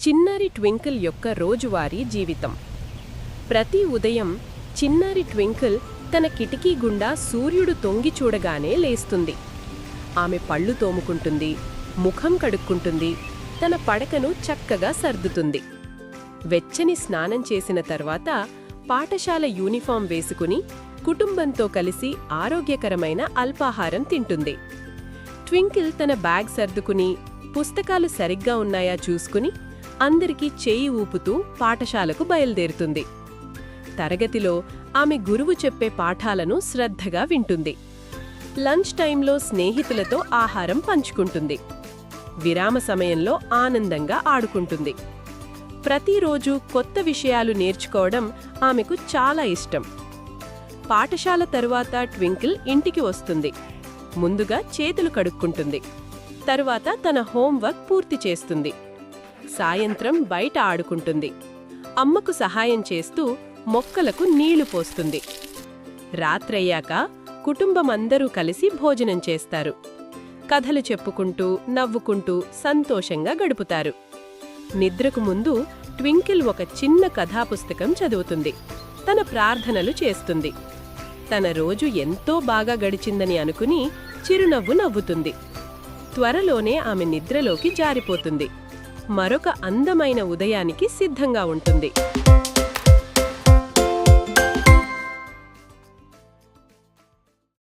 చిన్నారి ట్వింకిల్ యొక్క రోజువారీ జీవితం. ప్రతి ఉదయం చిన్నారి ట్వింకిల్ తన కిటికీ గుండా సూర్యుడు తొంగి చూడగానే లేస్తుంది. ఆమె పళ్ళు తోముకుంటుంది, ముఖం కడుక్కుంటుంది, తన పడకను చక్కగా సర్దుతుంది. వెచ్చని స్నానం చేసిన తర్వాత పాఠశాల యూనిఫాం వేసుకుని కుటుంబంతో కలిసి ఆరోగ్యకరమైన అల్పాహారం తింటుంది. ట్వింకిల్ తన బ్యాగ్ సర్దుకుని పుస్తకాలు సరిగ్గా ఉన్నాయా చూసుకుని అందరికీ చేయి ఊపుతూ పాఠశాలకు బయలుదేరుతుంది. తరగతిలో ఆమె గురువు చెప్పే పాఠాలను శ్రద్ధగా వింటుంది. లంచ్ టైంలో స్నేహితులతో ఆహారం పంచుకుంటుంది. విరామ సమయంలో ఆనందంగా ఆడుకుంటుంది. ప్రతిరోజు కొత్త విషయాలు నేర్చుకోవడం ఆమెకు చాలా ఇష్టం. పాఠశాల తరువాత ట్వింకిల్ ఇంటికి వస్తుంది. ముందుగా చేతులు కడుక్కుంటుంది. తరువాత తన హోంవర్క్ పూర్తి చేస్తుంది. సాయంత్రం బయట ఆడుకుంటుంది. అమ్మకు సహాయం చేస్తూ మొక్కలకు నీళ్లు పోస్తుంది. రాత్రయ్యాక కుటుంబమందరూ కలిసి భోజనం చేస్తారు. కథలు చెప్పుకుంటూ నవ్వుకుంటూ సంతోషంగా గడుపుతారు. నిద్రకు ముందు ట్వింకిల్ ఒక చిన్న కథాపుస్తకం చదువుతుంది. తన ప్రార్థనలు చేస్తుంది. తన రోజు ఎంతో బాగా గడిచిందని అనుకుని చిరునవ్వు నవ్వుతుంది. త్వరలోనే ఆమె నిద్రలోకి జారిపోతుంది. మరొక అందమైన ఉదయానికి సిద్ధంగా ఉంటుంది.